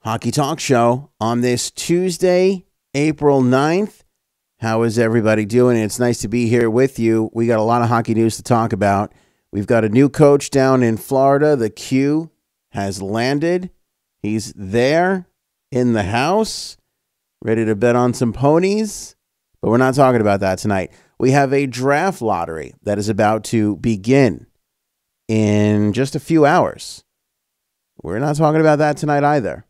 Hockey Talk Show on this Tuesday, April 9th. How is everybody doing? It's nice to be here with you. We got a lot of hockey news to talk about. We've got a new coach down in Florida. The Q has landed. He's there in the house, ready to bet on some ponies. But we're not talking about that tonight. We have a draft lottery that is about to begin in just a few hours. We're not talking about that tonight either.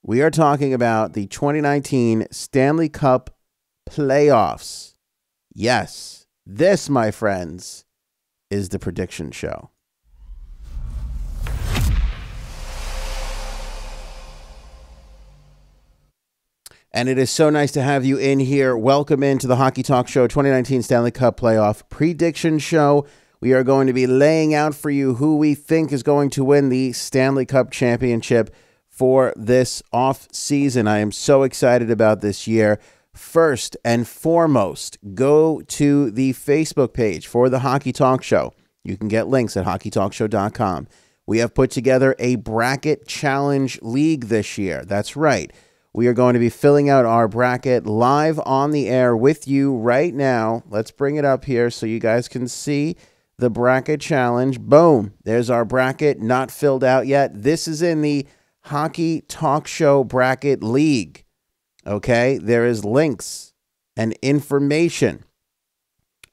We are talking about the 2019 Stanley Cup Playoffs. Yes, this, my friends, is the prediction show. And it is so nice to have you in here. Welcome into the Hockey Talk Show 2019 Stanley Cup Playoff Prediction Show. We are going to be laying out for you who we think is going to win the Stanley Cup Championship for this off season. I am so excited about this year. First and foremost, go to the Facebook page for the Hockey Talk Show. You can get links at hockeytalkshow.com. We have put together a bracket challenge league this year. That's right. We are going to be filling out our bracket live on the air with you right now. Let's bring it up here so you guys can see the bracket challenge. Boom. There's our bracket, not filled out yet. This is in the Hockey Talk Show Bracket League. Okay, there is links and information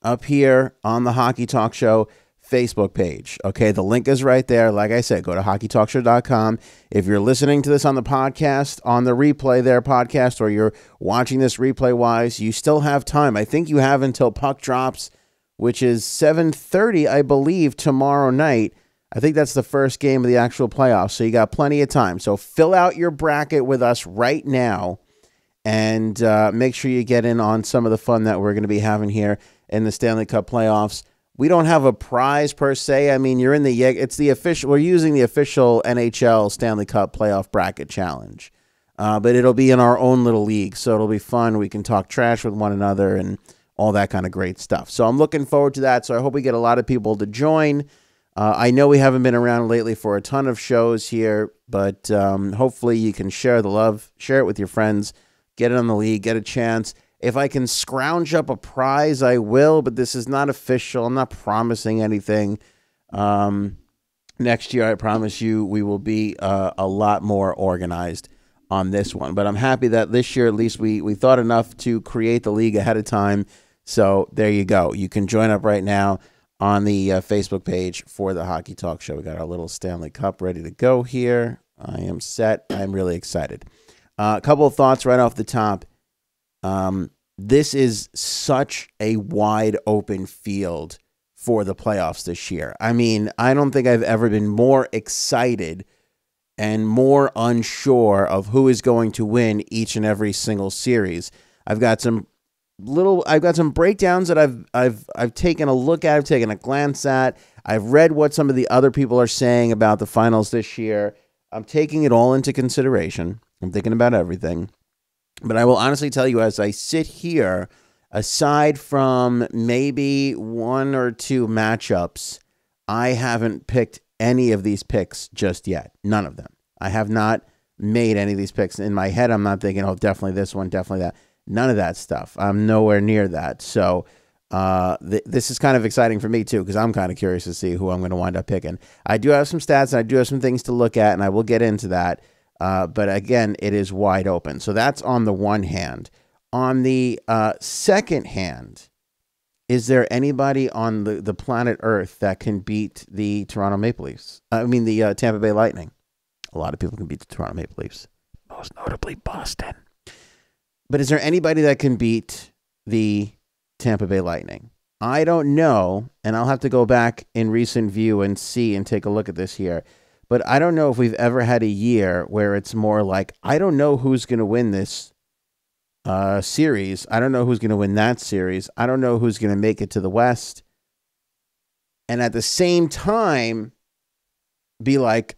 up here on the Hockey Talk Show Facebook page. Okay, the link is right there. Like I said, go to hockeytalkshow.com. If you're listening to this on the podcast, on the replay there podcast, or you're watching this replay-wise, you still have time. I think you have until puck drops, which is 7:30, I believe, tomorrow night. I think that's the first game of the actual playoffs, so you got plenty of time. So fill out your bracket with us right now and make sure you get in on some of the fun that we're going to be having here in the Stanley Cup playoffs. We don't have a prize per se. I mean, you're in the it's the official. We're using the official NHL Stanley Cup playoff bracket challenge, but it'll be in our own little league, so it'll be fun. We can talk trash with one another and all that kind of great stuff. So I'm looking forward to that. So I hope we get a lot of people to join. I know we haven't been around lately for a ton of shows here, but hopefully you can share the love, share it with your friends, get it on the league, get a chance. If I can scrounge up a prize, I will, but this is not official. I'm not promising anything. Next year, I promise you, we will be a lot more organized on this one. But I'm happy that this year, at least, we thought enough to create the league ahead of time. So there you go. You can join up right now on the Facebook page for the Hockey Talk Show. We got our little Stanley Cup ready to go here. I am set. I'm really excited. A couple of thoughts right off the top. This is such a wide open field for the playoffs this year. I mean, I don't think I've ever been more excited and more unsure of who is going to win each and every single series. I've got some breakdowns that I've taken a look at, I've taken a glance at. I've read what some of the other people are saying about the finals this year. I'm taking it all into consideration. I'm thinking about everything. But I will honestly tell you, as I sit here, aside from maybe one or two matchups, I haven't picked any of these picks just yet. None of them. I have not made any of these picks. In my head, I'm not thinking, oh, definitely this one, definitely that. None of that stuff. I'm nowhere near that. So this is kind of exciting for me, too, because I'm kind of curious to see who I'm going to wind up picking. I do have some stats, and I do have some things to look at, and I will get into that. But again, it is wide open. So that's on the one hand. On the second hand, is there anybody on the planet Earth that can beat the Toronto Maple Leafs? I mean, the Tampa Bay Lightning. A lot of people can beat the Toronto Maple Leafs, most notably Boston. But is there anybody that can beat the Tampa Bay Lightning? I don't know, and I'll have to go back in recent view and see and take a look at this here. But I don't know if we've ever had a year where it's more like, I don't know who's going to win this series. I don't know who's going to win that series. I don't know who's going to make it to the West. And at the same time, be like,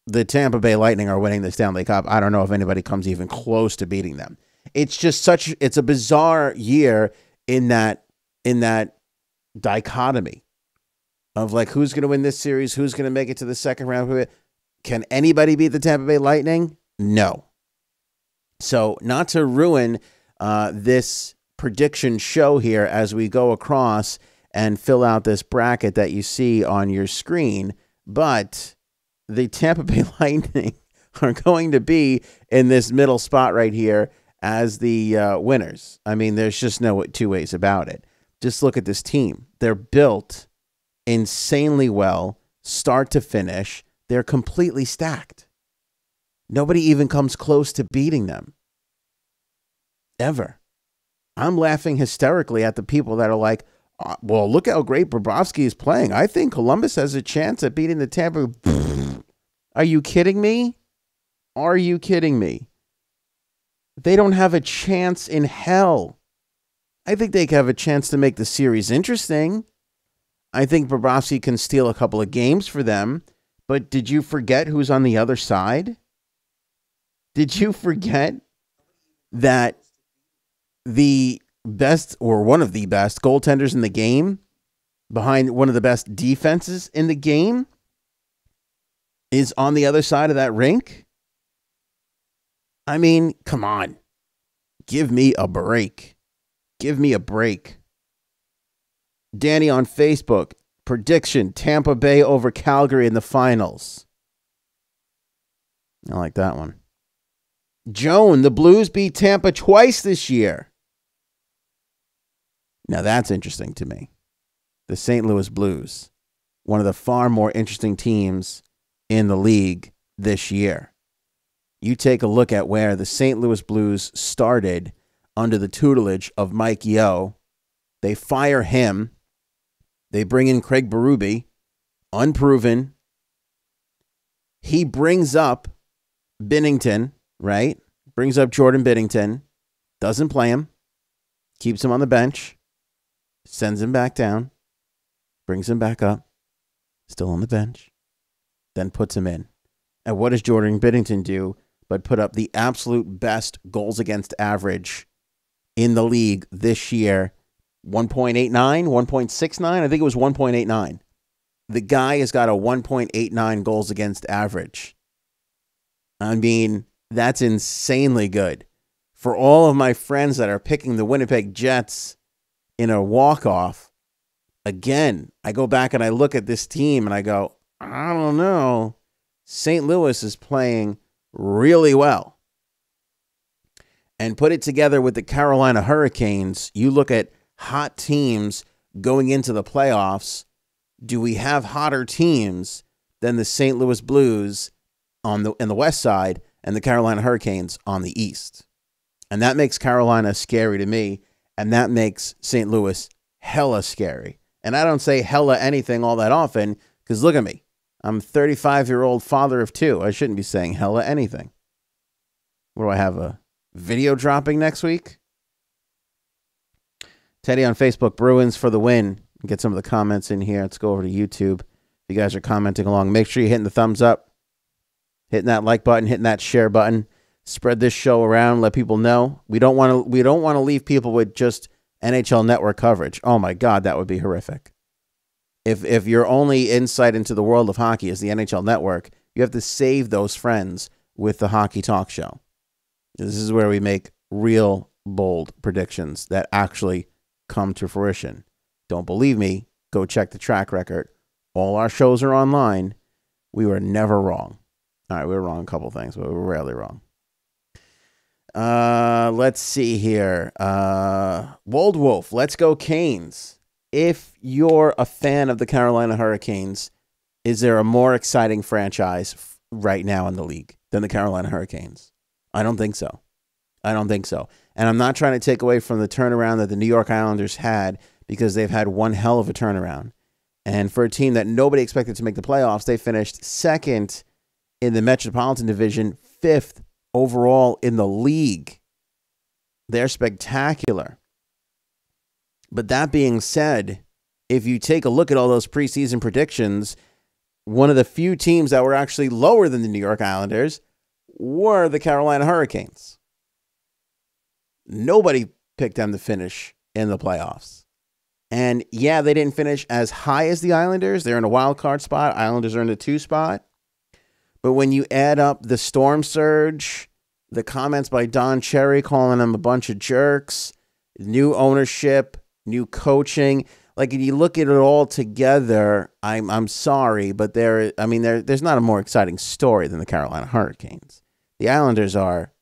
the Tampa Bay Lightning are winning the Stanley Cup. I don't know if anybody comes even close to beating them. It's just it's a bizarre year in that dichotomy of like, who's going to win this series? Who's going to make it to the second round? Can anybody beat the Tampa Bay Lightning? No. So not to ruin this prediction show here as we go across and fill out this bracket that you see on your screen, but the Tampa Bay Lightning are going to be in this middle spot right here as the winners. I mean, there's just no two ways about it. Just look at this team. They're built insanely well, start to finish. They're completely stacked. Nobody even comes close to beating them. Ever. I'm laughing hysterically at the people that are like, well, look how great Bobrovsky is playing. I think Columbus has a chance at beating the Tampa. Are you kidding me? Are you kidding me? They don't have a chance in hell. I think they have a chance to make the series interesting. I think Bobrovsky can steal a couple of games for them. But did you forget who's on the other side? Did you forget that the best or one of the best goaltenders in the game behind one of the best defenses in the game is on the other side of that rink? I mean, come on. Give me a break. Give me a break. Danny on Facebook, prediction, Tampa Bay over Calgary in the finals. I like that one. Joan, the Blues beat Tampa twice this year. Now that's interesting to me. The St. Louis Blues, one of the far more interesting teams in the league this year. You take a look at where the St. Louis Blues started under the tutelage of Mike Yeo. They fire him. They bring in Craig Berube, unproven. He brings up Binnington, right? Brings up Jordan Binnington. Doesn't play him. Keeps him on the bench. Sends him back down. Brings him back up. Still on the bench. Then puts him in. And what does Jordan Binnington do but put up the absolute best goals against average in the league this year? 1.89, 1.69. I think it was 1.89. The guy has got a 1.89 goals against average. I mean, that's insanely good. For all of my friends that are picking the Winnipeg Jets in a walk-off, again, I go back and I look at this team and I go, I don't know. St. Louis is playing really well. And put it together with the Carolina Hurricanes, you look at hot teams going into the playoffs. Do we have hotter teams than the St. Louis Blues in the west side and the Carolina Hurricanes on the east? And that makes Carolina scary to me, and that makes St. Louis hella scary. And I don't say hella anything all that often, because look at me. I'm a 35-year-old father of two. I shouldn't be saying hella anything. What do I have, a video dropping next week? Teddy on Facebook, Bruins for the win. Get some of the comments in here. Let's go over to YouTube. If you guys are commenting along, make sure you're hitting the thumbs up, hitting that like button, hitting that share button. Spread this show around. Let people know. We don't want to leave people with just NHL Network coverage. Oh my God, that would be horrific. If your only insight into the world of hockey is the NHL Network, you have to save those friends with the Hockey Talk Show. This is where we make real bold predictions that actually come to fruition. Don't believe me? Go check the track record. All our shows are online. We were never wrong. All right, we were wrong a couple things, but we were rarely wrong. Let's see here. Wold Wolf, let's go Canes. If you're a fan of the Carolina Hurricanes, is there a more exciting franchise right now in the league than the Carolina Hurricanes? I don't think so. I don't think so. And I'm not trying to take away from the turnaround that the New York Islanders had, because they've had one hell of a turnaround. And for a team that nobody expected to make the playoffs, they finished second in the Metropolitan Division, fifth overall in the league. They're spectacular. But that being said, if you take a look at all those preseason predictions, one of the few teams that were actually lower than the New York Islanders were the Carolina Hurricanes. Nobody picked them to finish in the playoffs. And yeah, they didn't finish as high as the Islanders. They're in a wild card spot. Islanders are in the 2 spot. But when you add up the storm surge, the comments by Don Cherry calling them a bunch of jerks, new ownership, new coaching, like if you look at it all together, I'm sorry, but there's not a more exciting story than the Carolina Hurricanes. The Islanders are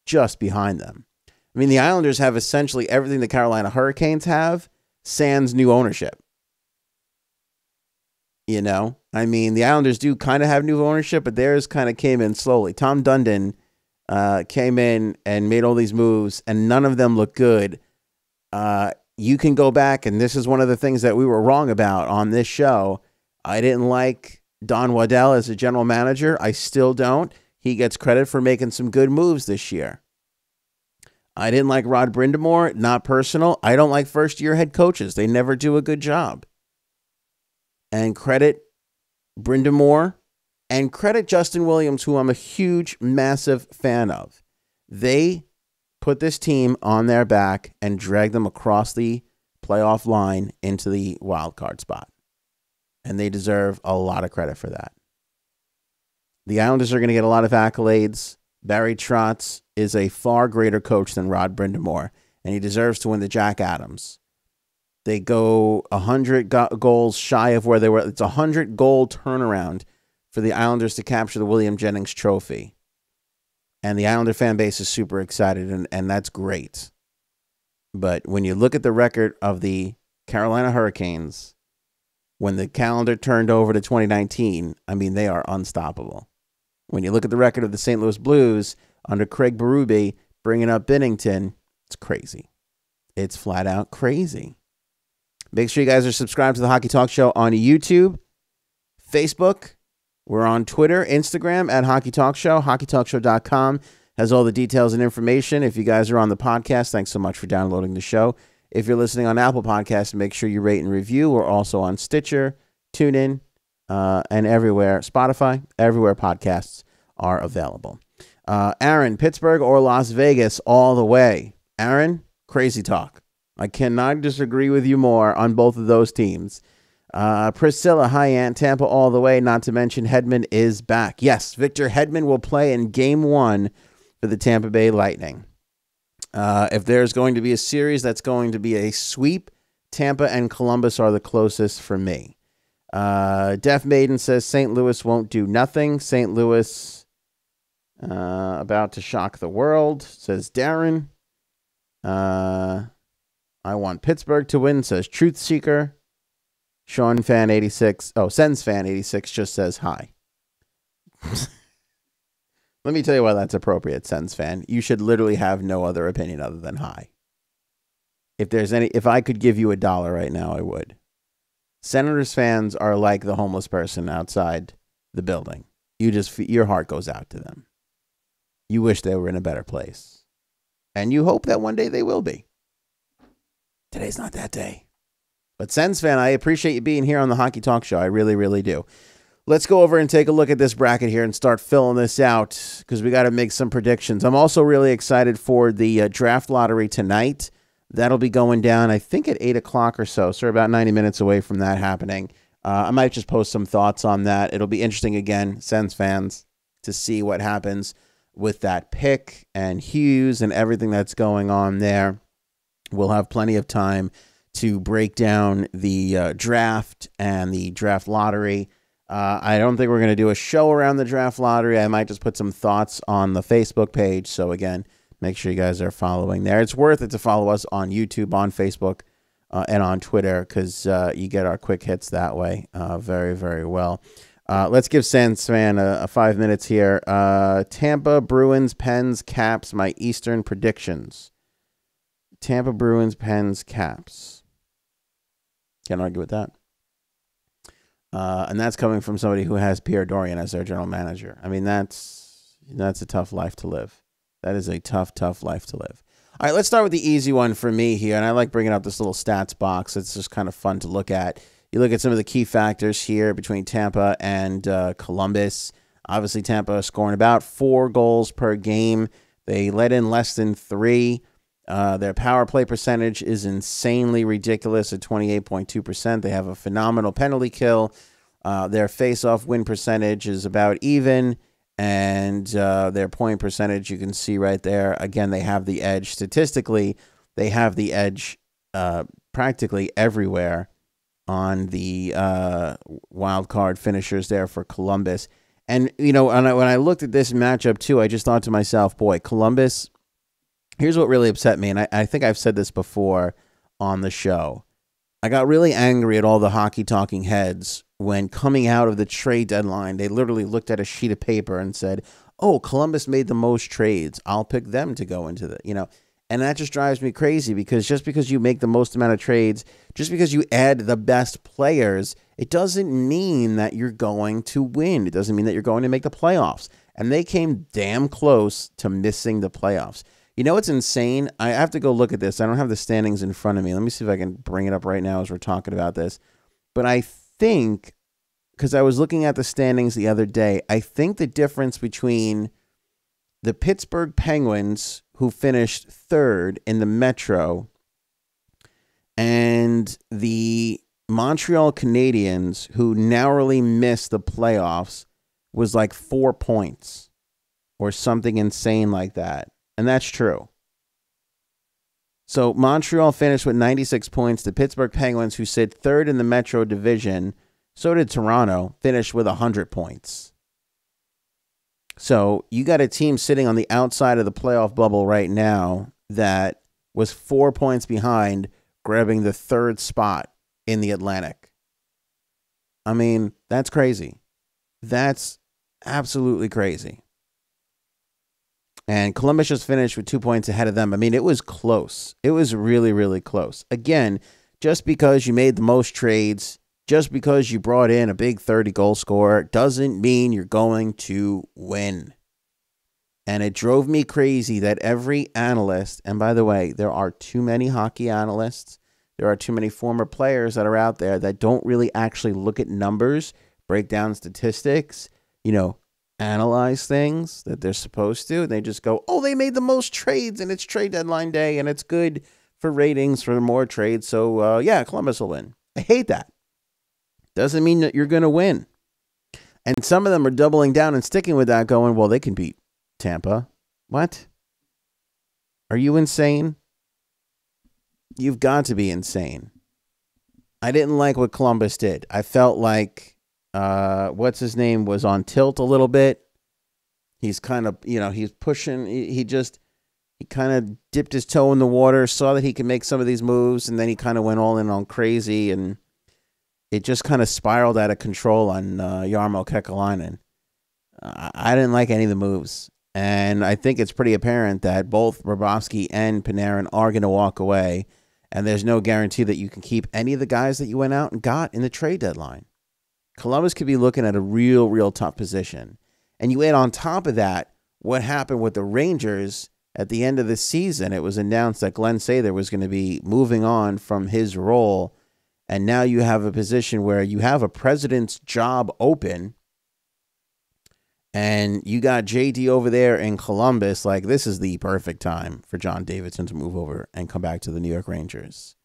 just behind them. I mean, the Islanders have essentially everything the Carolina Hurricanes have, sans new ownership. You know, I mean, the Islanders do kind of have new ownership, but theirs kind of came in slowly. Tom Dundon came in and made all these moves, and none of them look good. You can go back, and this is one of the things that we were wrong about on this show. I didn't like Don Waddell as a general manager. I still don't. He gets credit for making some good moves this year. I didn't like Rod Brind'Amour, not personal. I don't like first-year head coaches. They never do a good job. And credit Brind'Amour and credit Justin Williams, who I'm a huge, massive fan of. They put this team on their back and dragged them across the playoff line into the wild card spot. And they deserve a lot of credit for that. The Islanders are going to get a lot of accolades. Barry Trotz is a far greater coach than Rod Brind'Amour, and he deserves to win the Jack Adams. They go 100 goals shy of where they were. It's a 100-goal turnaround for the Islanders to capture the William Jennings Trophy. And the Islander fan base is super excited, and that's great. But when you look at the record of the Carolina Hurricanes, when the calendar turned over to 2019, I mean, they are unstoppable. When you look at the record of the St. Louis Blues under Craig Berube bringing up Binnington, it's crazy. It's flat out crazy. Make sure you guys are subscribed to the Hockey Talk Show on YouTube, Facebook. We're on Twitter, Instagram at Hockey Talk Show. HockeyTalkShow.com has all the details and information. If you guys are on the podcast, thanks so much for downloading the show. If you're listening on Apple Podcasts, make sure you rate and review. We're also on Stitcher, TuneIn, and everywhere. Spotify, everywhere podcasts are available. Aaron, Pittsburgh or Las Vegas all the way. Aaron, crazy talk. I cannot disagree with you more on both of those teams. Priscilla, hi, Aunt. Tampa all the way, not to mention Hedman is back. Yes, Victor Hedman will play in Game 1 for the Tampa Bay Lightning. If there's going to be a series that's going to be a sweep, Tampa and Columbus are the closest for me. Deaf Maiden says St. Louis won't do nothing. St. Louis about to shock the world, says Darren. I want Pittsburgh to win, says Truth Seeker. Sean Fan 86. Oh, Sens Fan 86 just says hi. Let me tell you why that's appropriate, Sens Fan. You should literally have no other opinion other than hi. If I could give you $1 right now, I would. Senators fans are like the homeless person outside the building. Your heart goes out to them. You wish they were in a better place. And you hope that one day they will be. Today's not that day. But Sens Fan, I appreciate you being here on the Hockey Talk Show. I really, really do. Let's go over and take a look at this bracket here and start filling this out because we got to make some predictions. I'm also really excited for the draft lottery tonight. That'll be going down, I think, at 8 o'clock or so. So we're about 90 minutes away from that happening. I might just post some thoughts on that. It'll be interesting, again, Sens fans, to see what happens with that pick and Hughes and everything that's going on there. We'll have plenty of time to break down the draft and the draft lottery. I don't think we're going to do a show around the draft lottery. I might just put some thoughts on the Facebook page. So, again, make sure you guys are following there. It's worth it to follow us on YouTube, on Facebook, and on Twitter because you get our quick hits that way very, very well. Let's give Sens Fan a 5 minutes here. Tampa, Bruins, Pens, Caps, my Eastern predictions. Tampa, Bruins, Pens, Caps. Can't argue with that. And that's coming from somebody who has Pierre Dorian as their general manager. I mean, that's a tough life to live. That is a tough, tough life to live. All right, let's start with the easy one for me here. And I like bringing up this little stats box. It's just kind of fun to look at. You look at some of the key factors here between Tampa and Columbus. Obviously, Tampa scoring about 4 goals per game. They let in less than 3. Their power play percentage is insanely ridiculous at 28.2%. They have a phenomenal penalty kill. Their face-off win percentage is about even, and their point percentage, you can see right there. Again, they have the edge. Statistically, they have the edge practically everywhere on the wild card finishers there for Columbus. And, when I looked at this matchup, too, I just thought to myself, boy, Columbus, here's what really upset me, and I think I've said this before on the show. I got really angry at all the hockey talking heads when coming out of the trade deadline, they literally looked at a sheet of paper and said, oh, Columbus made the most trades. I'll pick them to go into the, and that just drives me crazy because just because you make the most amount of trades, just because you add the best players, it doesn't mean that you're going to win. It doesn't mean that you're going to make the playoffs. And they came damn close to missing the playoffs. You know what's insane? I have to go look at this. I don't have the standings in front of me. Let me see if I can bring it up right now as we're talking about this. But I think, because I was looking at the standings the other day, I think the difference between the Pittsburgh Penguins, who finished third in the Metro, and the Montreal Canadiens, who narrowly missed the playoffs, was like 4 points or something insane like that. And that's true. So Montreal finished with 96 points. The Pittsburgh Penguins, who sit third in the Metro Division, so did Toronto, finished with 100 points. So you got a team sitting on the outside of the playoff bubble right now that was 4 points behind, grabbing the third spot in the Atlantic. I mean, that's crazy. That's absolutely crazy. And Columbus just finished with 2 points ahead of them. I mean, it was close. It was really, really close. Again, just because you made the most trades, just because you brought in a big 30-goal scorer, doesn't mean you're going to win. And it drove me crazy that every analyst, and by the way, there are too many hockey analysts, there are too many former players that are out there that don't really actually look at numbers, break down statistics, analyze things that they're supposed to. They just go, oh, they made the most trades and it's trade deadline day and it's good for ratings for more trades. So, yeah, Columbus will win. I hate that. Doesn't mean that you're going to win. And some of them are doubling down and sticking with that, going, well, they can beat Tampa. What? Are you insane? You've got to be insane. I didn't like what Columbus did. I felt like what's his name was on tilt a little bit. He's kind of, he's pushing. He kind of dipped his toe in the water, saw that he could make some of these moves, and then he kind of went all in on crazy, and it just kind of spiraled out of control on Jarmo Kekalainen. I didn't like any of the moves, and I think it's pretty apparent that both Bobrovsky and Panarin are going to walk away, and there's no guarantee that you can keep any of the guys that you went out and got in the trade deadline. Columbus could be looking at a real, real tough position. And you add on top of that what happened with the Rangers at the end of the season. It was announced that Glenn Sather was going to be moving on from his role. And now you have a position where you have a president's job open. And you got JD over there in Columbus. Like, this is the perfect time for John Davidson to move over and come back to the New York Rangers.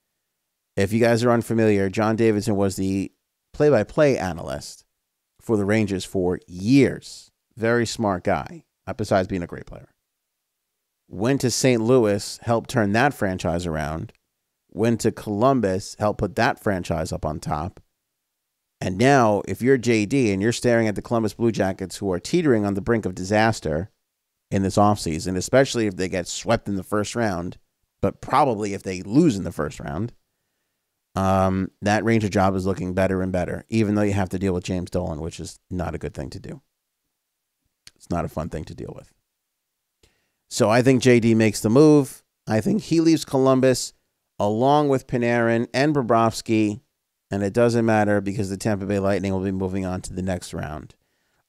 If you guys are unfamiliar, John Davidson was the play-by-play analyst for the Rangers for years. Very smart guy, besides being a great player. Went to St. Louis, helped turn that franchise around. Went to Columbus, helped put that franchise up on top. And now, if you're JD and you're staring at the Columbus Blue Jackets, who are teetering on the brink of disaster in this offseason, especially if they get swept in the first round, but probably if they lose in the first round, that Ranger job is looking better and better, even though you have to deal with James Dolan, which is not a good thing to do. It's not a fun thing to deal with. So I think JD makes the move. I think he leaves Columbus along with Panarin and Bobrovsky, and it doesn't matter because the Tampa Bay Lightning will be moving on to the next round.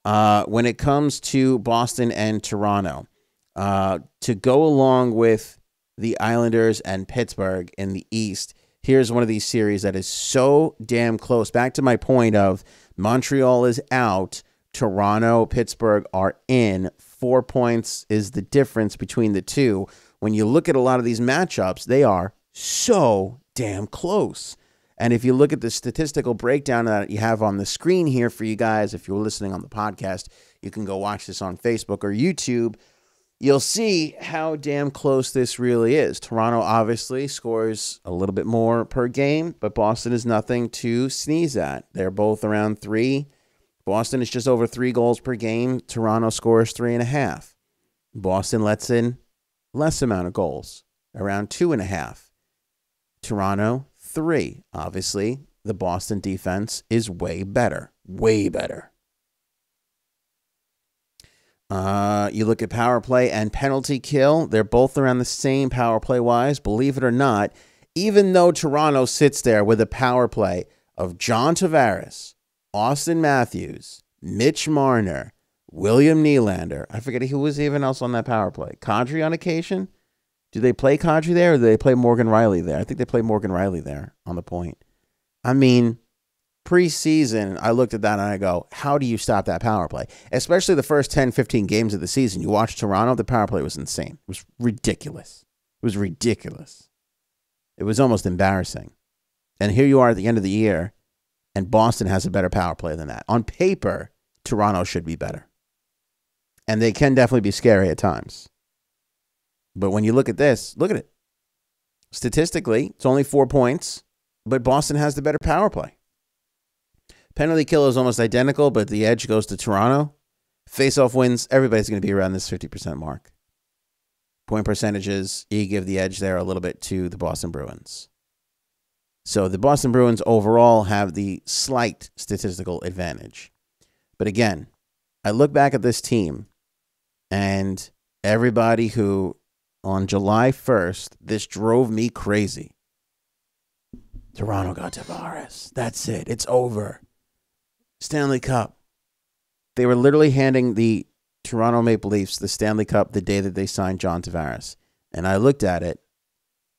When it comes to Boston and Toronto, to go along with the Islanders and Pittsburgh in the East, here's one of these series that is so damn close. Back to my point of Montreal is out, Toronto, Pittsburgh are in. 4 points is the difference between the two. When you look at a lot of these matchups, they are so damn close. And if you look at the statistical breakdown that you have on the screen here for you guys, if you're listening on the podcast, you can go watch this on Facebook or YouTube. You'll see how damn close this really is. Toronto obviously scores a little bit more per game, but Boston is nothing to sneeze at. They're both around 3. Boston is just over 3 goals per game. Toronto scores 3.5. Boston lets in less amount of goals, around 2.5. Toronto, 3. Obviously, the Boston defense is way better. Way better. You look at power play and penalty kill. They're both around the same power play wise. Believe it or not, even though Toronto sits there with a power play of John Tavares, Austin Matthews, Mitch Marner, William Nylander. I forget who was even else on that power play. Kadri on occasion? Do they play Kadri there or do they play Morgan Riley there? I think they play Morgan Riley there on the point. I mean, preseason, I looked at that and I go, how do you stop that power play? Especially the first 10, 15 games of the season. You watch Toronto, the power play was insane. It was ridiculous. It was ridiculous. It was almost embarrassing. And here you are at the end of the year, and Boston has a better power play than that. On paper, Toronto should be better. And they can definitely be scary at times. But when you look at this, look at it. Statistically, it's only 4 points, but Boston has the better power play. Penalty kill is almost identical, but the edge goes to Toronto. Face-off wins, everybody's going to be around this 50% mark. Point percentages, you give the edge there a little bit to the Boston Bruins. So the Boston Bruins overall have the slight statistical advantage. But again, I look back at this team and everybody who on July 1st, this drove me crazy. Toronto got Tavares. That's it. It's over. Stanley Cup. They were literally handing the Toronto Maple Leafs the Stanley Cup the day that they signed John Tavares. And I looked at it,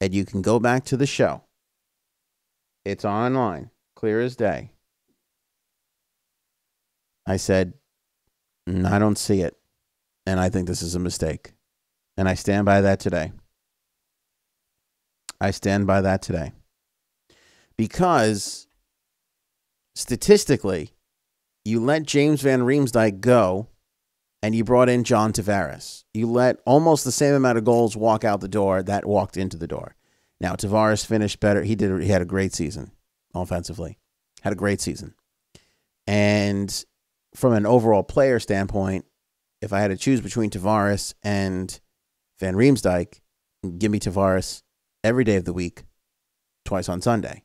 and you can go back to the show. It's online, clear as day. I said, I don't see it, and I think this is a mistake. And I stand by that today. I stand by that today. Because statistically, you let James Van Riemsdyk go, and you brought in John Tavares. You let almost the same amount of goals walk out the door that walked into the door. Now, Tavares finished better. He had a great season offensively. Had a great season. And from an overall player standpoint, if I had to choose between Tavares and Van Riemsdyk, give me Tavares every day of the week, twice on Sunday.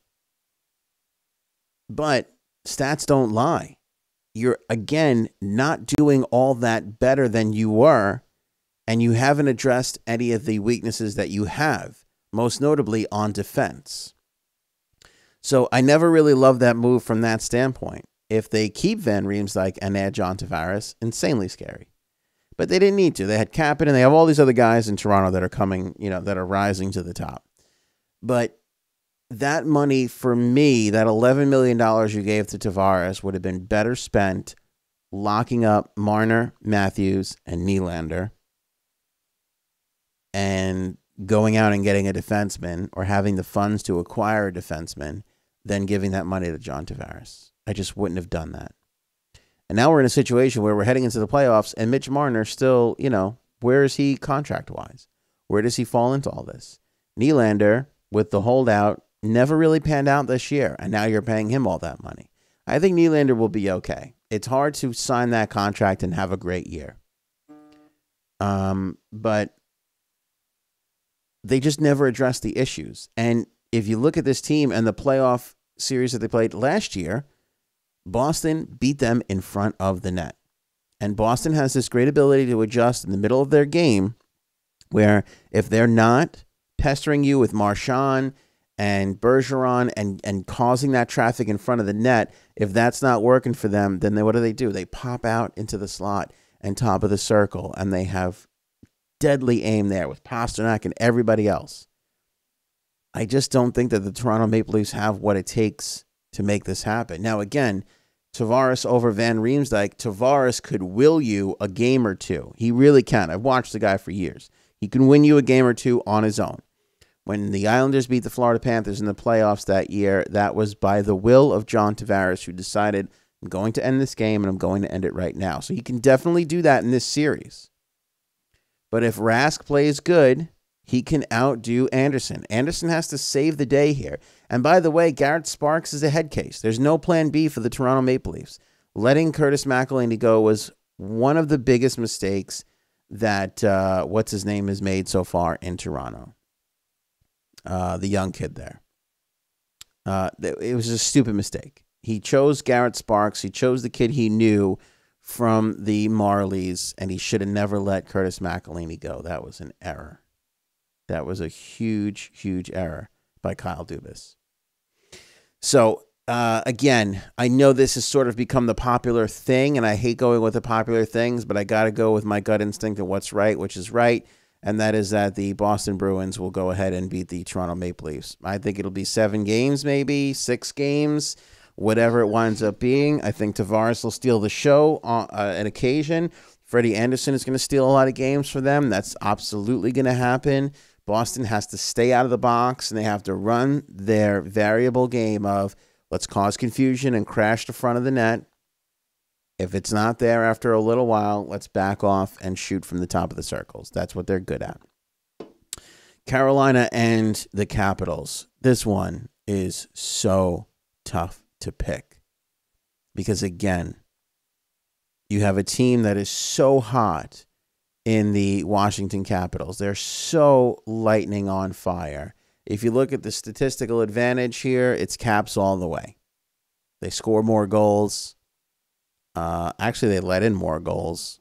But stats don't lie. You're, again, not doing all that better than you were, and you haven't addressed any of the weaknesses that you have, most notably on defense. So I never really loved that move from that standpoint. If they keep Van Riemsdyk and add John Tavares, insanely scary. But they didn't need to. They had Kapanen, and they have all these other guys in Toronto that are coming, that are rising to the top. But that money, for me, that $11 million you gave to Tavares would have been better spent locking up Marner, Matthews, and Nylander and going out and getting a defenseman or having the funds to acquire a defenseman than giving that money to John Tavares. I just wouldn't have done that. And now we're in a situation where we're heading into the playoffs and Mitch Marner still, where is he contract-wise? Where does he fall into all this? Nylander, with the holdout, never really panned out this year, and now you're paying him all that money. I think Nylander will be okay. It's hard to sign that contract and have a great year. But they just never addressed the issues. And if you look at this team and the playoff series that they played last year, Boston beat them in front of the net. And Boston has this great ability to adjust in the middle of their game where if they're not pestering you with Marchand and Bergeron and causing that traffic in front of the net, if that's not working for them, then what do? They pop out into the slot and top of the circle, and they have deadly aim there with Pasternak and everybody else. I just don't think that the Toronto Maple Leafs have what it takes to make this happen. Now, again, Tavares over Van Riemsdyk, Tavares could will you a game or two. He really can. I've watched the guy for years. He can win you a game or two on his own. When the Islanders beat the Florida Panthers in the playoffs that year, that was by the will of John Tavares, who decided, I'm going to end this game, and I'm going to end it right now. So he can definitely do that in this series. But if Rask plays good, he can outdo Anderson. Anderson has to save the day here. And by the way, Garrett Sparks is a head case. There's no plan B for the Toronto Maple Leafs. Letting Curtis McElhinney go was one of the biggest mistakes that what's-his-name has made so far in Toronto. The young kid there. It was a stupid mistake. He chose Garrett Sparks. He chose the kid he knew from the Marlies, and he should have never let Curtis McElhinney go. That was an error. That was a huge, huge error by Kyle Dubas. So, again, I know this has sort of become the popular thing, and I hate going with the popular things, but I got to go with my gut instinct and what's right, which is right, and that is that the Boston Bruins will go ahead and beat the Toronto Maple Leafs. I think it'll be 7 games, maybe 6 games, whatever it winds up being. I think Tavares will steal the show on an occasion. Freddie Anderson is going to steal a lot of games for them. That's absolutely going to happen. Boston has to stay out of the box, and they have to run their variable game of let's cause confusion and crash the front of the net. If it's not there after a little while, let's back off and shoot from the top of the circles. That's what they're good at. Carolina and the Capitals. This one is so tough to pick because, again, you have a team that is so hot in the Washington Capitals. They're so lightning on fire. If you look at the statistical advantage here, it's Caps all the way. They score more goals. Actually, they let in more goals.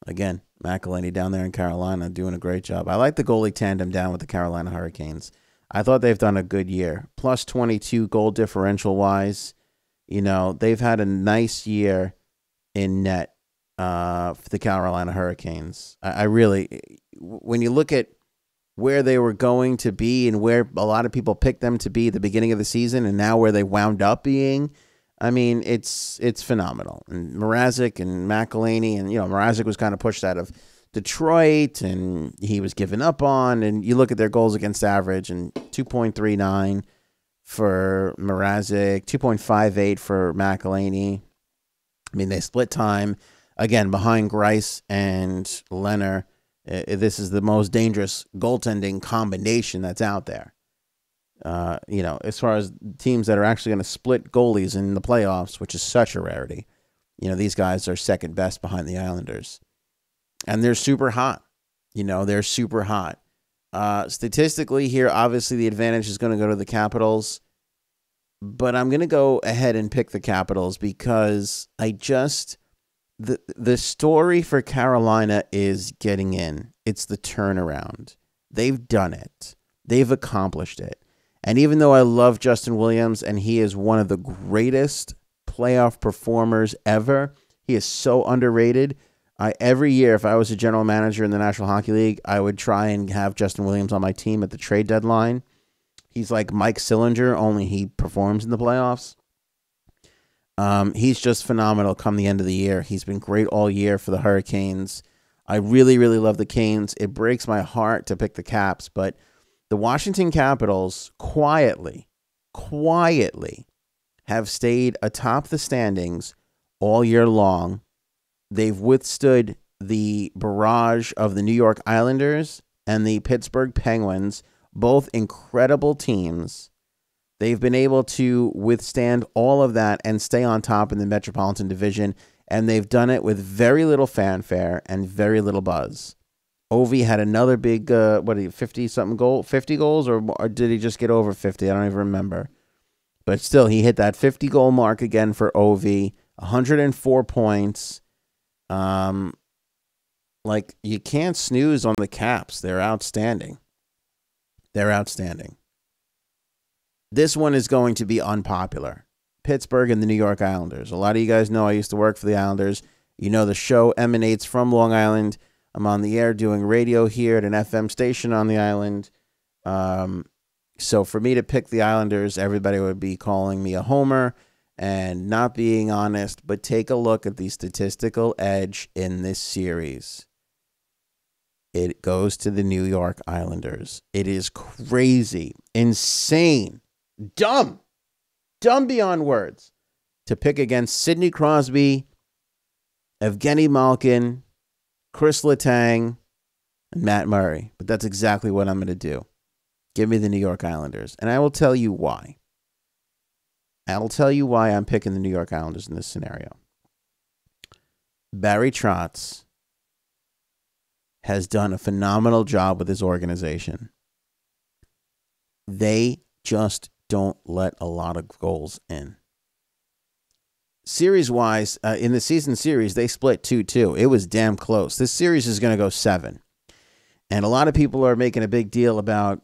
Again, McElhinney down there in Carolina doing a great job. I like the goalie tandem down with the Carolina Hurricanes. I thought they've done a good year. Plus 22 goal differential-wise. You know, they've had a nice year in net for the Carolina Hurricanes. I really, when you look at where they were going to be and where a lot of people picked them to be at the beginning of the season and now where they wound up being, I mean, it's phenomenal. And Mrazek and McElhinney, and, you know, Mrazek was kind of pushed out of Detroit, and he was given up on. And you look at their goals against average, and 2.39 for Mrazek, 2.58 for McElhinney. I mean, they split time. Again, behind Grice and Leonard, this is the most dangerous goaltending combination that's out there. You know, as far as teams that are actually going to split goalies in the playoffs, which is such a rarity, you know, these guys are second best behind the Islanders. And they're super hot. You know, they're super hot. Statistically here, obviously the advantage is going to go to the Capitals. But I'm going to go ahead and pick the Capitals because the story for Carolina is getting in. It's the turnaround. They've done it. They've accomplished it. And even though I love Justin Williams and he is one of the greatest playoff performers ever, he is so underrated. Every year, if I was a general manager in the National Hockey League, I would try and have Justin Williams on my team at the trade deadline. He's like Mike Sillinger, only he performs in the playoffs. He's just phenomenal come the end of the year. He's been great all year for the Hurricanes. I really, really love the Canes. It breaks my heart to pick the Caps, but the Washington Capitals quietly have stayed atop the standings all year long. They've withstood the barrage of the New York Islanders and the Pittsburgh Penguins, both incredible teams. They've been able to withstand all of that and stay on top in the Metropolitan Division, and they've done it with very little fanfare and very little buzz. Ovi had another big, 50-something goal, 50 goals, or did he just get over 50? I don't even remember. But still, he hit that 50-goal mark again for Ovi, 104 points. Like, you can't snooze on the Caps. They're outstanding. They're outstanding. This one is going to be unpopular. Pittsburgh and the New York Islanders. A lot of you guys know I used to work for the Islanders. You know the show emanates from Long Island. I'm on the air doing radio here at an FM station on the island. So for me to pick the Islanders, everybody would be calling me a homer and not being honest. But take a look at the statistical edge in this series. It goes to the New York Islanders. It is crazy, insane, dumb beyond words to pick against Sidney Crosby, Evgeny Malkin, Chris Letang, and Matt Murray. But that's exactly what I'm going to do. Give me the New York Islanders. And I will tell you why. I'll tell you why I'm picking the New York Islanders in this scenario. Barry Trotz has done a phenomenal job with his organization. They just don't let a lot of goals in. Series-wise, in the season series, they split 2-2. It was damn close. This series is going to go 7. And a lot of people are making a big deal about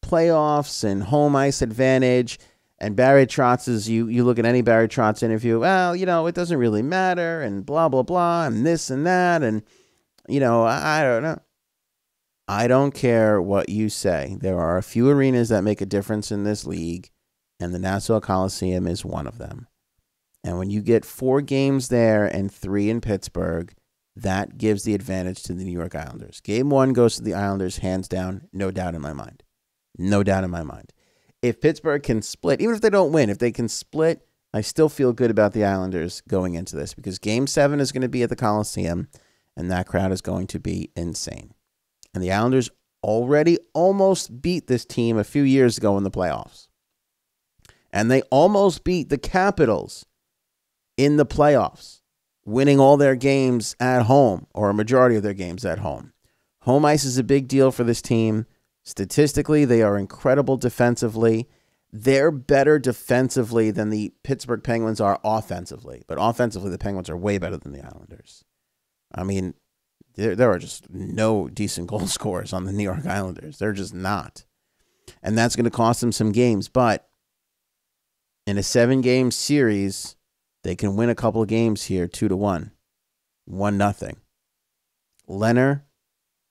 playoffs and home ice advantage. And Barry Trotz's, you look at any Barry Trotz interview, well, it doesn't really matter, and blah, blah, blah, and this and that, and, I don't know. I don't care what you say. There are a few arenas that make a difference in this league, and the Nassau Coliseum is one of them. And when you get 4 games there and 3 in Pittsburgh, that gives the advantage to the New York Islanders. Game 1 goes to the Islanders, hands down, no doubt in my mind. No doubt in my mind. If Pittsburgh can split, even if they don't win, if they can split, I still feel good about the Islanders going into this because Game 7 is going to be at the Coliseum, and that crowd is going to be insane. And the Islanders already almost beat this team a few years ago in the playoffs. And they almost beat the Capitals in the playoffs, winning all their games at home, or a majority of their games at home. Home ice is a big deal for this team. Statistically, they are incredible defensively. They're better defensively than the Pittsburgh Penguins are offensively. But offensively, the Penguins are way better than the Islanders. I mean, there are just no decent goal scorers on the New York Islanders. They're just not. And that's going to cost them some games. But in a 7-game series, they can win a couple of games here 2-1, 1-0. Leonard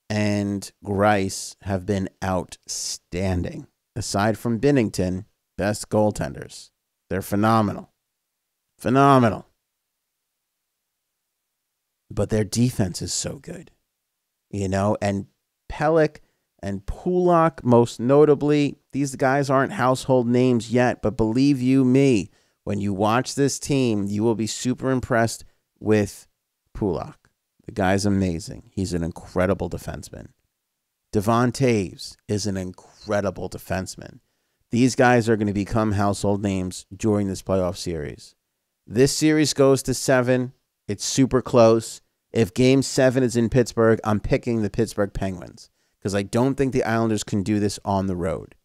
and Greiss have been outstanding. Aside from Binnington, best goaltenders. They're phenomenal. Phenomenal. But their defense is so good. And Pelech and Pulak, most notably, these guys aren't household names yet, but believe you me, when you watch this team, you will be super impressed with Pulak. The guy's amazing. He's an incredible defenseman. Devon Taves is an incredible defenseman. These guys are going to become household names during this playoff series. This series goes to 7. It's super close. If Game 7 is in Pittsburgh, I'm picking the Pittsburgh Penguins because I don't think the Islanders can do this on the road.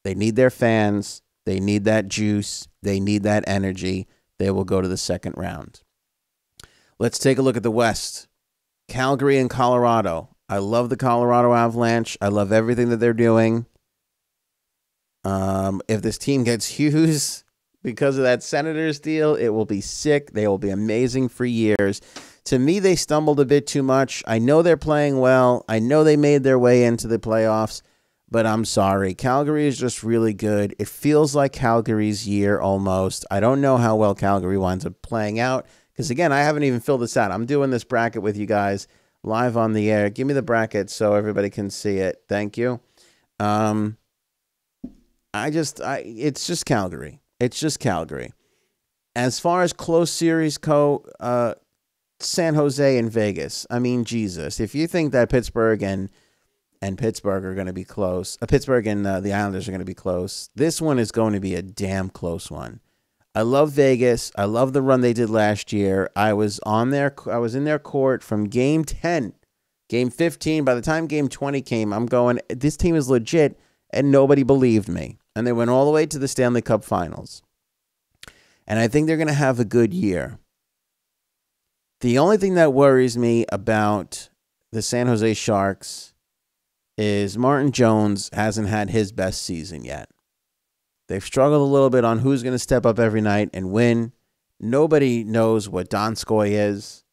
They need their fans. They need that juice. They need that energy. They will go to the second round. Let's take a look at the West. Calgary and Colorado. I love the Colorado Avalanche. I love everything that they're doing. If this team gets Hughes because of that Senators deal, it will be sick. They will be amazing for years. To me, they stumbled a bit too much. I know they're playing well. I know they made their way into the playoffs, but I'm sorry. Calgary is just really good. It feels like Calgary's year almost. I don't know how well Calgary winds up playing out because, again, I haven't even filled this out. I'm doing this bracket with you guys live on the air. Give me the bracket so everybody can see it. Thank you. It's just Calgary. It's just Calgary. As far as close series go, San Jose and Vegas. I mean, Jesus. If you think that Pittsburgh and Pittsburgh are going to be close, Pittsburgh and the Islanders are going to be close, this one is going to be a damn close one. I love Vegas. I love the run they did last year. I was in their court from Game 10, Game 15. By the time Game 20 came, I'm going, this team is legit, and nobody believed me. And they went all the way to the Stanley Cup Finals. And I think they're going to have a good year. The only thing that worries me about the San Jose Sharks is Martin Jones hasn't had his best season yet. They've struggled a little bit on who's going to step up every night and win. Nobody knows what Donskoy is.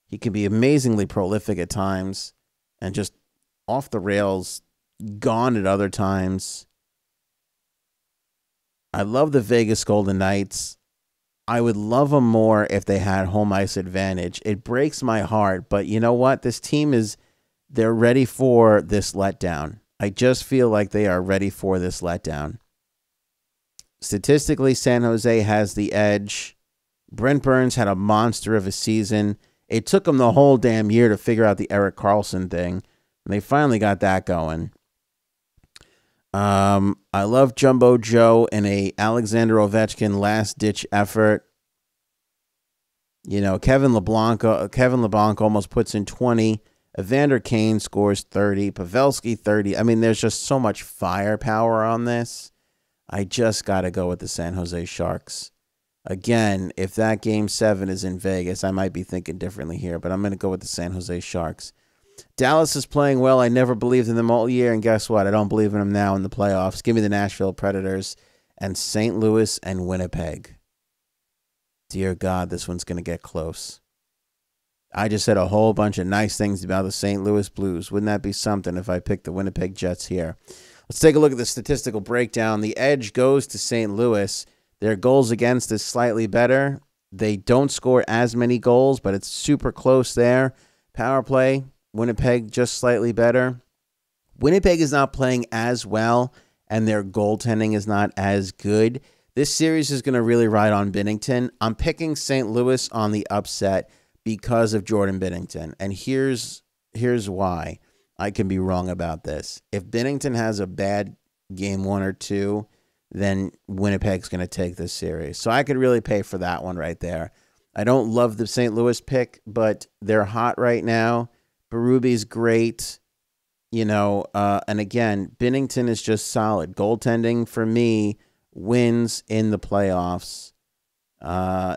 He can be amazingly prolific at times and just off the rails, gone at other times. I love the Vegas Golden Knights. I would love them more if they had home ice advantage. It breaks my heart, but you know what? This team is they're ready for this letdown. I just feel like they are ready for this letdown. Statistically, San Jose has the edge. Brent Burns had a monster of a season. It took them the whole damn year to figure out the Erik Karlsson thing. And they finally got that going. I love Jumbo Joe in a Alexander Ovechkin last-ditch effort. You know, Kevin LeBlanc almost puts in 20. Evander Kane scores 30. Pavelski 30. I mean, there's just so much firepower on this. I just got to go with the San Jose Sharks. Again, if that Game 7 is in Vegas, I might be thinking differently here, but I'm going to go with the San Jose Sharks. Dallas is playing well. I never believed in them all year, and guess what? I don't believe in them now in the playoffs. Give me the Nashville Predators and St. Louis and Winnipeg. Dear God, this one's going to get close. I just said a whole bunch of nice things about the St. Louis Blues. Wouldn't that be something if I picked the Winnipeg Jets here? Let's take a look at the statistical breakdown. The edge goes to St. Louis. Their goals against is slightly better. They don't score as many goals, but it's super close there. Power play, Winnipeg just slightly better. Winnipeg is not playing as well, and their goaltending is not as good. This series is going to really ride on Binnington. I'm picking St. Louis on the upset because of Jordan Binnington, and here's why. I can be wrong about this. If Binnington has a bad game 1 or 2, then Winnipeg's going to take this series. So I could really pay for that one right there. I don't love the St. Louis pick, but they're hot right now. Berube's great. You know, and again, Binnington is just solid. Goaltending, for me, wins in the playoffs.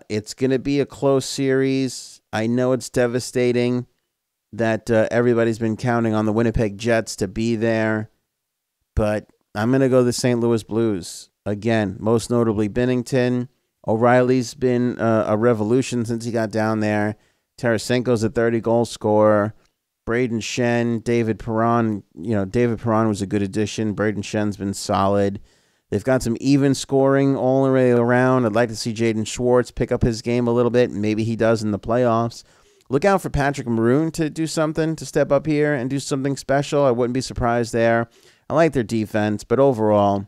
It's going to be a close series. I know it's devastating that everybody's been counting on the Winnipeg Jets to be there, but I'm going to go the St. Louis Blues. Again, most notably Binnington. O'Reilly's been a revolution since he got down there. Tarasenko's a 30-goal scorer. Braden Shen, David Perron. You know, David Perron was a good addition. Braden Shen's been solid. They've got some even scoring all the way around. I'd like to see Jaden Schwartz pick up his game a little bit. Maybe he does in the playoffs. Look out for Patrick Maroon to do something, to step up here and do something special. I wouldn't be surprised there. I like their defense, but overall,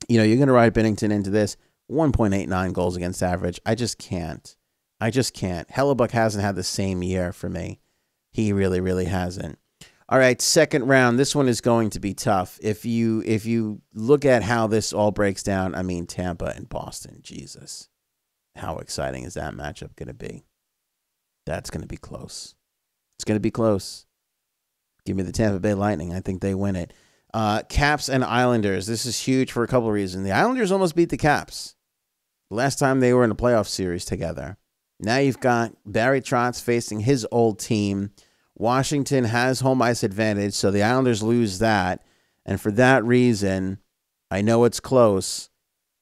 you know, you're going to ride Binnington into this. 1.89 goals against average. I just can't. Hellebuck hasn't had the same year for me. He really, really hasn't. All right, second round. This one is going to be tough. If you look at how this all breaks down, I mean, Tampa and Boston, Jesus. How exciting is that matchup going to be? That's going to be close. It's going to be close. Give me the Tampa Bay Lightning. I think they win it. Caps and Islanders. This is huge for a couple of reasons. The Islanders almost beat the Caps last time they were in a playoff series together. Now you've got Barry Trotz facing his old team. Washington has home ice advantage, so the Islanders lose that. And for that reason, I know it's close.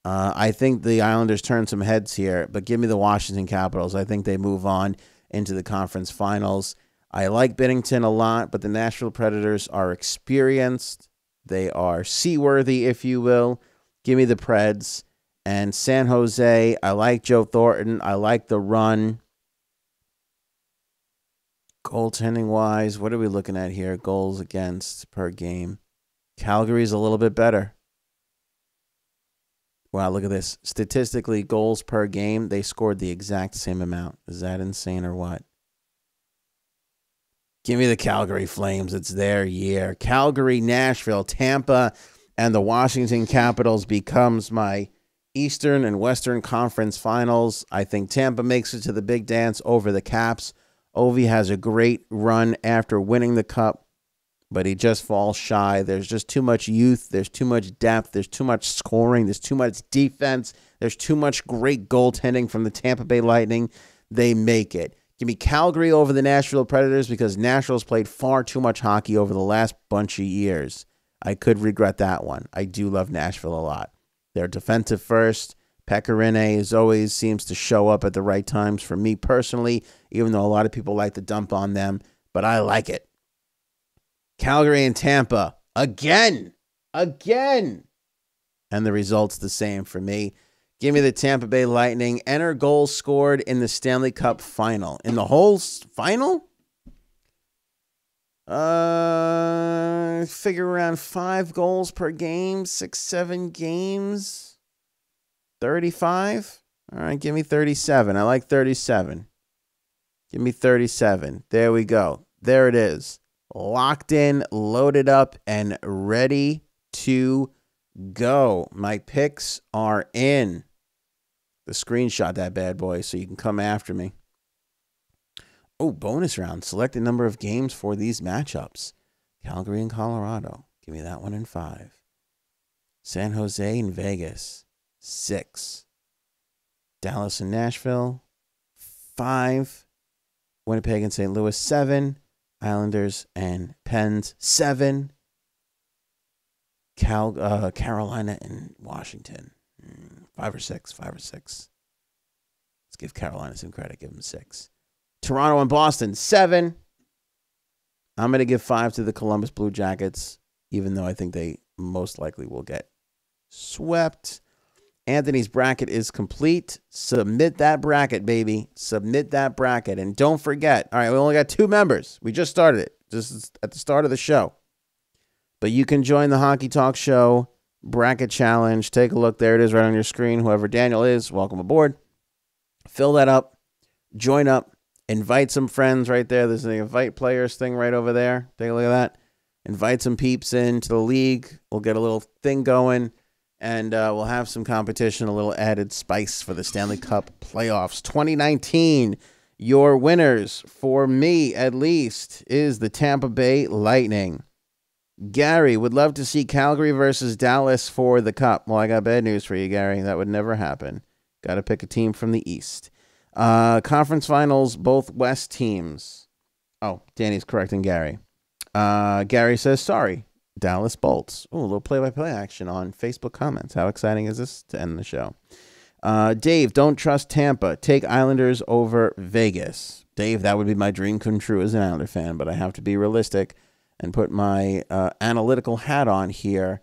I think the Islanders turn some heads here, but give me the Washington Capitals. I think they move on into the conference finals. I like Binnington a lot, but the Nashville Predators are experienced. They are seaworthy, if you will. Give me the Preds. And San Jose, I like Joe Thornton. I like the run. Goaltending-wise, what are we looking at here? Goals against per game. Calgary's a little bit better. Wow, look at this. Statistically, goals per game, they scored the exact same amount. Is that insane or what? Give me the Calgary Flames. It's their year. Calgary, Nashville, Tampa, and the Washington Capitals becomes my Eastern and Western Conference Finals. I think Tampa makes it to the big dance over the Caps. Ovi has a great run after winning the Cup, but he just falls shy. There's just too much youth. There's too much depth. There's too much scoring. There's too much defense. There's too much great goaltending from the Tampa Bay Lightning. They make it. Give me Calgary over the Nashville Predators because Nashville's played far too much hockey over the last bunch of years. I could regret that one. I do love Nashville a lot. They're defensive first. Pecorine always seems to show up at the right times for me personally, even though a lot of people like to dump on them, but I like it. Calgary and Tampa, again. And the result's the same for me. Give me the Tampa Bay Lightning. Enter goals scored in the Stanley Cup final. In the whole final? figure around 5 goals per game, 6, 7 games, 35. All right, give me 37. I like 37. Give me 37. There we go. There it is. Locked in, loaded up, and ready to go. My picks are in. The screenshot that bad boy so you can come after me. Oh, bonus round. Select the number of games for these matchups. Calgary and Colorado. Give me that one in 5. San Jose and Vegas. 6. Dallas and Nashville. 5. Winnipeg and St. Louis. 7. Islanders and Pens. 7. Carolina and Washington. 5 or 6. 5 or 6. Let's give Carolina some credit. Give them 6. Toronto and Boston, 7. I'm going to give 5 to the Columbus Blue Jackets, even though I think they most likely will get swept. Anthony's bracket is complete. Submit that bracket, baby. Submit that bracket. And don't forget, all right, we only got 2 members. We just started it, just at the start of the show. But you can join the Hockey Talk Show bracket challenge. Take a look. There it is right on your screen. Whoever Daniel is, welcome aboard. Fill that up. Join up. Invite some friends right there. There's the invite players thing right over there. Take a look at that. Invite some peeps into the league. We'll get a little thing going, and we'll have some competition, a little added spice for the Stanley Cup Playoffs 2019. Your winners, for me at least, is the Tampa Bay Lightning. Gary would love to see Calgary versus Dallas for the Cup. Well, I got bad news for you, Gary. That would never happen. Got to pick a team from the East. Conference finals, both West teams. Oh, Danny's correcting Gary. Gary says, sorry, Dallas Bolts. Oh, a little play-by-play action on Facebook comments. How exciting is this to end the show? Dave, don't trust Tampa. Take Islanders over Vegas. Dave, that would be my dream come true as an Islander fan, but I have to be realistic and put my analytical hat on here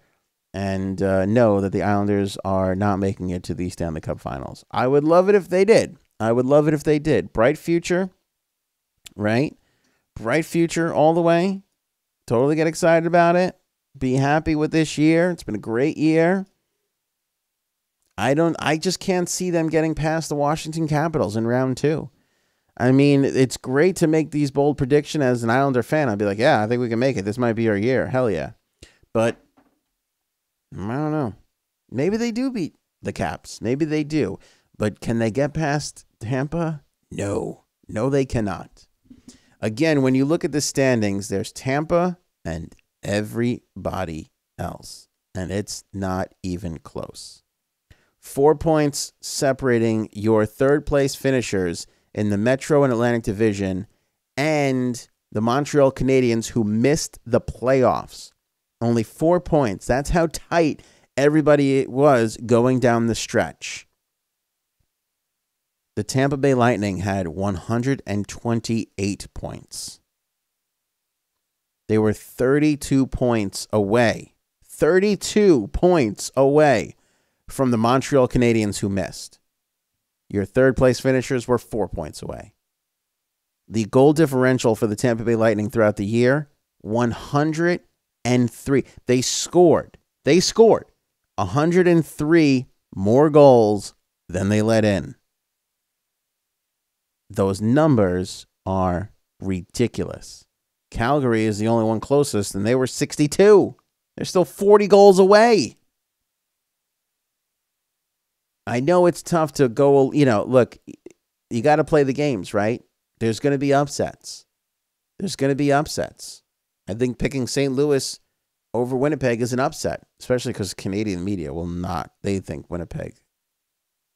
and know that the Islanders are not making it to the Stanley Cup Finals. I would love it if they did. I would love it if they did. Bright future, right? Bright future all the way. Totally get excited about it. Be happy with this year. It's been a great year. I just can't see them getting past the Washington Capitals in round 2. I mean, it's great to make these bold predictions as an Islander fan. I'd be like, yeah, I think we can make it. This might be our year. Hell yeah. But I don't know. Maybe they do beat the Caps. Maybe they do. But can they get past Tampa? No. No, they cannot. Again, when you look at the standings, there's Tampa and everybody else. And it's not even close. 4 points separating your third-place finishers in the Metro and Atlantic Division and the Montreal Canadiens, who missed the playoffs. Only 4 points. That's how tight everybody was going down the stretch. The Tampa Bay Lightning had 128 points. They were 32 points away. 32 points away from the Montreal Canadiens, who missed. Your third-place finishers were 4 points away. The goal differential for the Tampa Bay Lightning throughout the year, 103. They scored 103 more goals than they let in. Those numbers are ridiculous. Calgary is the only one closest, and they were 62. They're still 40 goals away. I know it's tough to go, look, you got to play the games, right? There's going to be upsets. I think picking St. Louis over Winnipeg is an upset, especially because Canadian media will not. They think Winnipeg.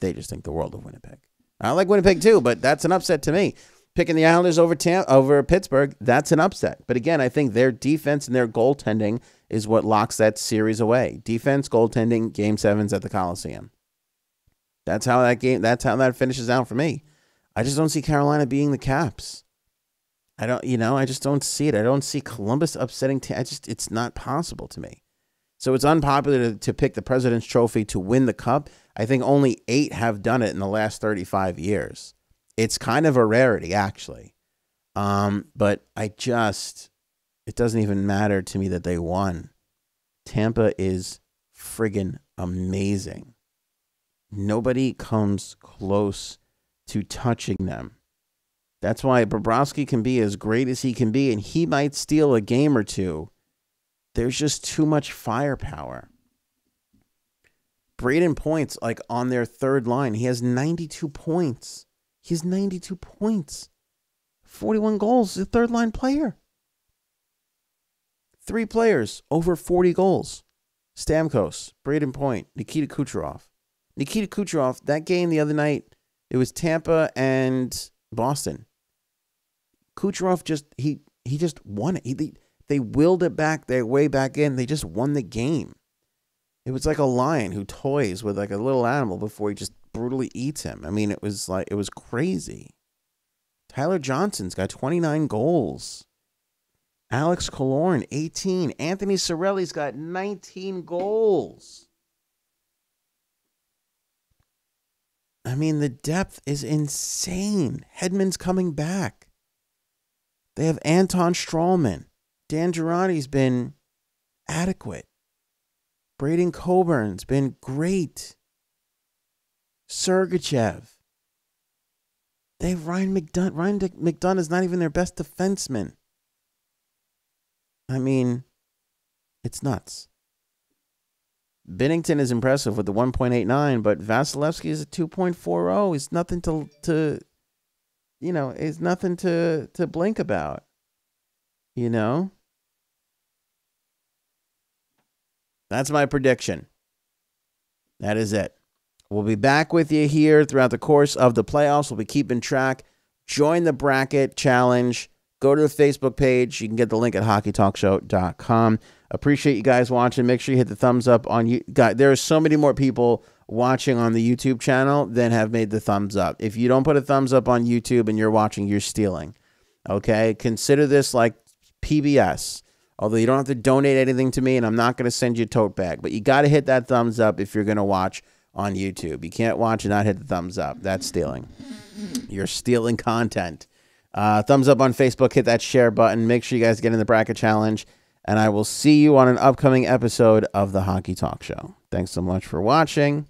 They just think the world of Winnipeg. I like Winnipeg too, but that's an upset to me. Picking the Islanders over Pittsburgh, that's an upset. But again, I think their defense and their goaltending is what locks that series away. Defense, goaltending, Game 7s at the Coliseum. That's how that finishes out for me. I just don't see Carolina being the Caps. I just don't see it. I don't see Columbus upsetting. It's not possible to me. So it's unpopular to pick the President's Trophy to win the Cup. I think only 8 have done it in the last 35 years. It's kind of a rarity, actually. But It doesn't even matter to me that they won. Tampa is friggin' amazing. Nobody comes close to touching them. That's why Bobrovsky can be as great as he can be, and he might steal a game or two. There's just too much firepower. Braden Point's like on their third line. He has 92 points. He has 92 points. 41 goals. He's a third line player. 3 players over 40 goals. Stamkos, Braden Point, Nikita Kucherov. Nikita Kucherov, that game the other night, it was Tampa and Boston. Kucherov he just won it. They willed it back their way back in. They just won the game. It was like a lion who toys with like a little animal before he just brutally eats him. I mean, it was crazy. Tyler Johnson's got 29 goals. Alex Killorn, 18. Anthony Cirelli's got 19 goals. I mean, the depth is insane. Hedman's coming back. They have Anton Strawman. Dan Girardi's been adequate. Braden Coburn's been great. Sergachev. They have Ryan McDonough. Ryan McDonough is not even their best defenseman. I mean, it's nuts. Binnington is impressive with the 1.89, but Vasilevsky is a 2.40. It's nothing it's nothing to blink about. You know? That's my prediction. That is it. We'll be back with you here throughout the course of the playoffs. We'll be keeping track. Join the bracket challenge. Go to the Facebook page. You can get the link at hockeytalkshow.com. Appreciate you guys watching. Make sure you hit the thumbs up on you. Guys, there are so many more people watching on the YouTube channel than have made the thumbs up. If you don't put a thumbs up on YouTube and you're watching, you're stealing. Okay? Consider this like PBS. Although you don't have to donate anything to me, and I'm not going to send you a tote bag. But you got to hit that thumbs up if you're going to watch on YouTube. You can't watch and not hit the thumbs up. That's stealing. You're stealing content. Thumbs up on Facebook. Hit that share button. Make sure you guys get in the bracket challenge. And I will see you on an upcoming episode of the Hockey Talk Show. Thanks so much for watching.